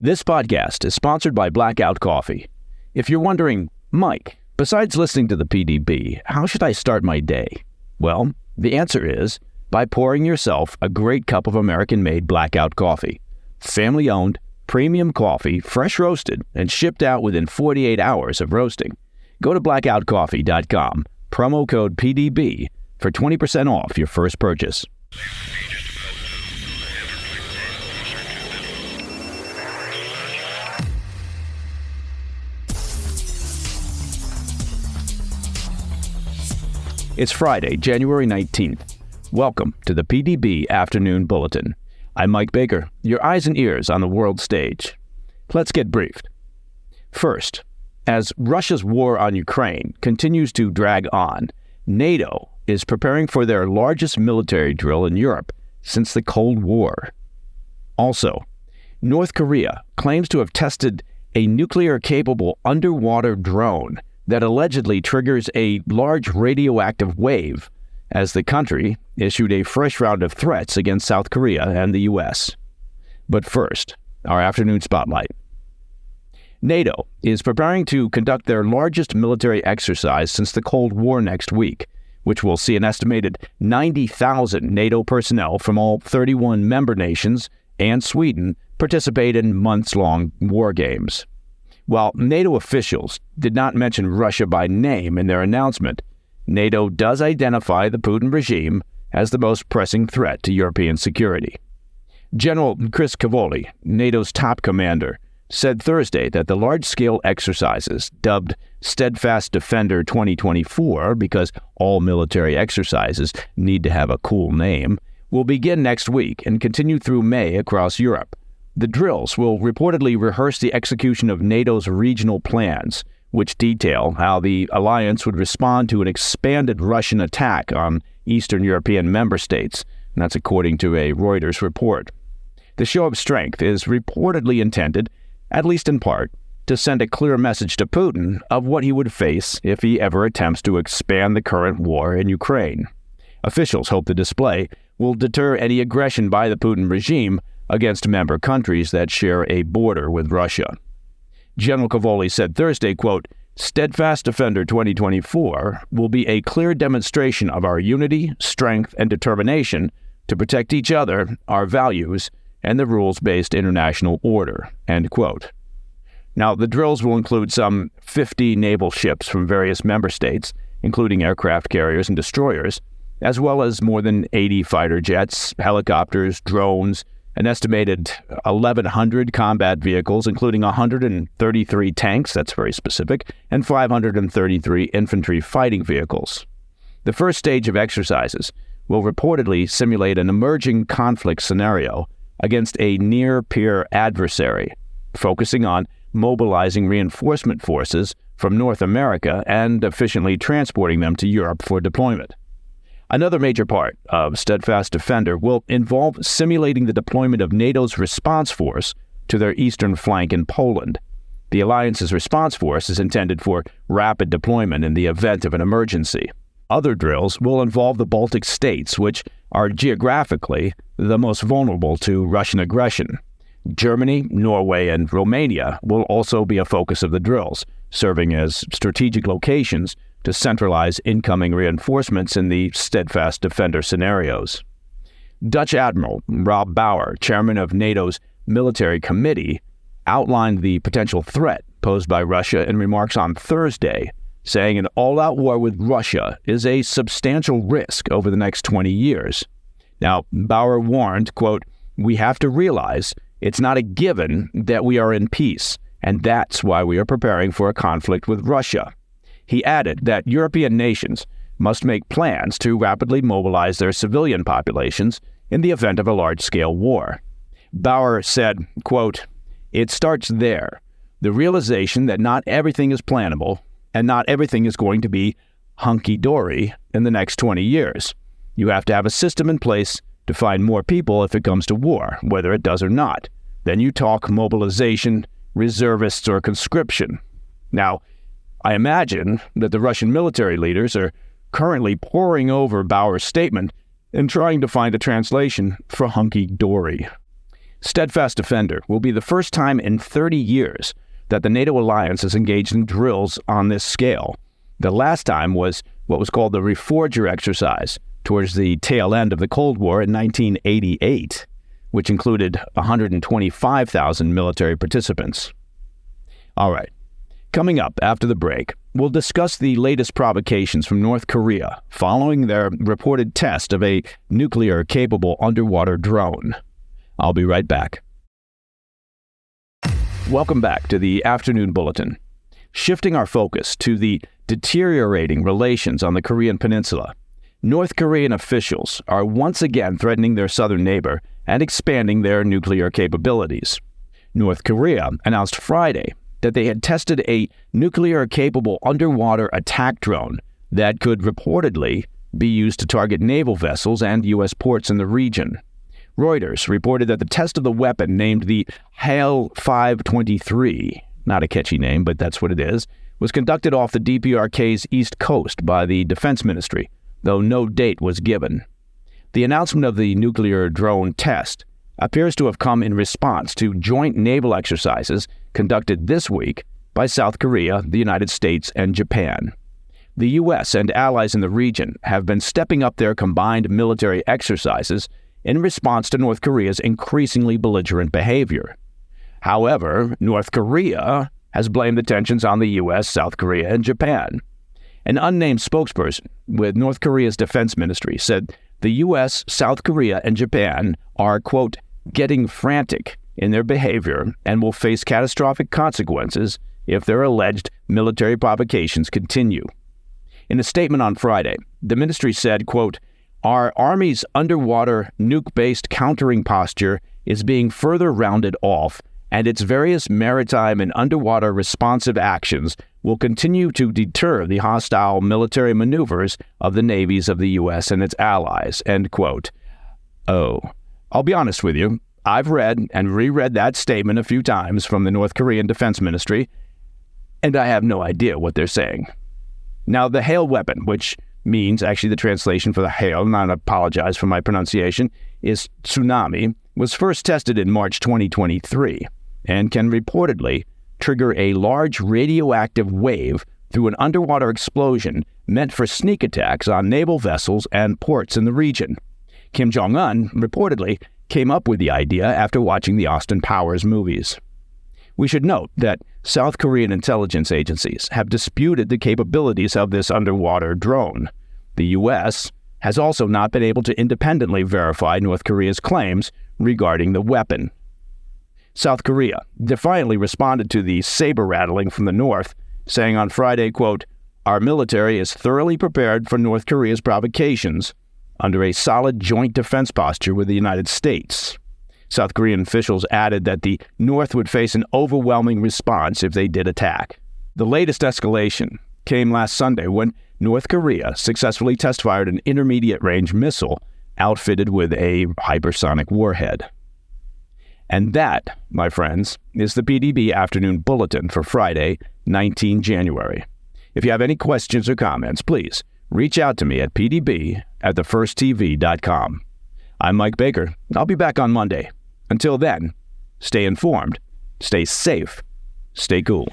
This podcast is sponsored by Blackout Coffee. If you're wondering, Mike, besides listening to the PDB, how should I start my day? Well, the answer is by pouring yourself a great cup of American-made Blackout Coffee. Family-owned, premium coffee, fresh roasted, and shipped out within 48 hours of roasting. Go to blackoutcoffee.com, promo code PDB, for 20% off your first purchase. It's Friday, January 19th. Welcome to the PDB Afternoon Bulletin. I'm Mike Baker, your eyes and ears on the world stage. Let's get briefed. First, as Russia's war on Ukraine continues to drag on, NATO is preparing for their largest military drill in Europe since the Cold War. Also, North Korea claims to have tested a nuclear-capable underwater drone that allegedly triggers a large radioactive wave as the country issued a fresh round of threats against South Korea and the U.S. But first, our afternoon spotlight. NATO is preparing to conduct their largest military exercise since the Cold War next week, which will see an estimated 90,000 NATO personnel from all 31 member nations and Sweden participate in months-long war games. While NATO officials did not mention Russia by name in their announcement, NATO does identify the Putin regime as the most pressing threat to European security. General Chris Cavoli, NATO's top commander, said Thursday that the large-scale exercises, dubbed Steadfast Defender 2024 because all military exercises need to have a cool name, will begin next week and continue through May across Europe. The drills will reportedly rehearse the execution of NATO's regional plans, which detail how the alliance would respond to an expanded Russian attack on Eastern European member states, and that's according to a Reuters report. The show of strength is reportedly intended, at least in part, to send a clear message to Putin of what he would face if he ever attempts to expand the current war in Ukraine. Officials hope the display will deter any aggression by the Putin regime against member countries that share a border with Russia. General Cavoli said Thursday, quote, "Steadfast Defender 2024 will be a clear demonstration of our unity, strength, and determination to protect each other, our values, and the rules-based international order," end quote. Now, the drills will include some 50 naval ships from various member states, including aircraft carriers and destroyers, as well as more than 80 fighter jets, helicopters, drones, an estimated 1,100 combat vehicles, including 133 tanks, that's very specific, and 533 infantry fighting vehicles. The first stage of exercises will reportedly simulate an emerging conflict scenario against a near-peer adversary, focusing on mobilizing reinforcement forces from North America and efficiently transporting them to Europe for deployment. Another major part of Steadfast Defender will involve simulating the deployment of NATO's response force to their eastern flank in Poland. The alliance's response force is intended for rapid deployment in the event of an emergency. Other drills will involve the Baltic states, which are geographically the most vulnerable to Russian aggression. Germany, Norway, and Romania will also be a focus of the drills, serving as strategic locations to centralize incoming reinforcements in the Steadfast Defender scenarios. Dutch Admiral Rob Bauer, chairman of NATO's military committee, outlined the potential threat posed by Russia in remarks on Thursday, saying an all-out war with Russia is a substantial risk over the next 20 years. Now, Bauer warned, quote, "We have to realize it's not a given that we are in peace, and that's why we are preparing for a conflict with Russia." He added that European nations must make plans to rapidly mobilize their civilian populations in the event of a large-scale war. Bauer said, quote, "It starts there, the realization that not everything is plannable and not everything is going to be hunky-dory in the next 20 years. You have to have a system in place to find more people if it comes to war, whether it does or not. Then you talk mobilization, reservists, or conscription." Now, I imagine that the Russian military leaders are currently poring over Bauer's statement and trying to find a translation for hunky-dory. Steadfast Defender will be the first time in 30 years that the NATO alliance has engaged in drills on this scale. The last time was what was called the Reforger exercise towards the tail end of the Cold War in 1988, which included 125,000 military participants. All right. Coming up after the break, we'll discuss the latest provocations from North Korea following their reported test of a nuclear-capable underwater drone. I'll be right back. Welcome back to the Afternoon Bulletin. Shifting our focus to the deteriorating relations on the Korean Peninsula, North Korean officials are once again threatening their southern neighbor and expanding their nuclear capabilities. North Korea announced Friday that they had tested a nuclear-capable underwater attack drone that could reportedly be used to target naval vessels and U.S. ports in the region. Reuters reported that the test of the weapon, named the HALE 523, not a catchy name, but that's what it is, was conducted off the DPRK's east coast by the Defense Ministry, though no date was given. The announcement of the nuclear drone test appears to have come in response to joint naval exercises conducted this week by South Korea, the United States, and Japan. The U.S. and allies in the region have been stepping up their combined military exercises in response to North Korea's increasingly belligerent behavior. However, North Korea has blamed the tensions on the U.S., South Korea, and Japan. An unnamed spokesperson with North Korea's defense ministry said the U.S., South Korea, and Japan are, quote, getting frantic in their behavior and will face catastrophic consequences if their alleged military provocations continue. In a statement on Friday, the ministry said, quote, our Army's underwater nuke-based countering posture is being further rounded off, and its various maritime and underwater responsive actions will continue to deter the hostile military maneuvers of the navies of the U.S. and its allies, end quote. Oh, I'll be honest with you. I've read and reread that statement a few times from the North Korean Defense Ministry, and I have no idea what they're saying. Now, the HALE weapon, which means, actually the translation for the HALE, and I apologize for my pronunciation, is tsunami, was first tested in March 2023 and can reportedly trigger a large radioactive wave through an underwater explosion meant for sneak attacks on naval vessels and ports in the region. Kim Jong-un reportedly came up with the idea after watching the Austin Powers movies. We should note that South Korean intelligence agencies have disputed the capabilities of this underwater drone. The U.S. has also not been able to independently verify North Korea's claims regarding the weapon. South Korea defiantly responded to the saber-rattling from the North, saying on Friday, quote, our military is thoroughly prepared for North Korea's provocations under a solid joint defense posture with the United States. South Korean officials added that the North would face an overwhelming response if they did attack. The latest escalation came last Sunday when North Korea successfully test-fired an intermediate-range missile outfitted with a hypersonic warhead. And that, my friends, is the PDB Afternoon Bulletin for Friday, 19 January. If you have any questions or comments, please reach out to me at pdb@thefirsttv.com. I'm Mike Baker. I'll be back on Monday. Until then, stay informed, stay safe, stay cool.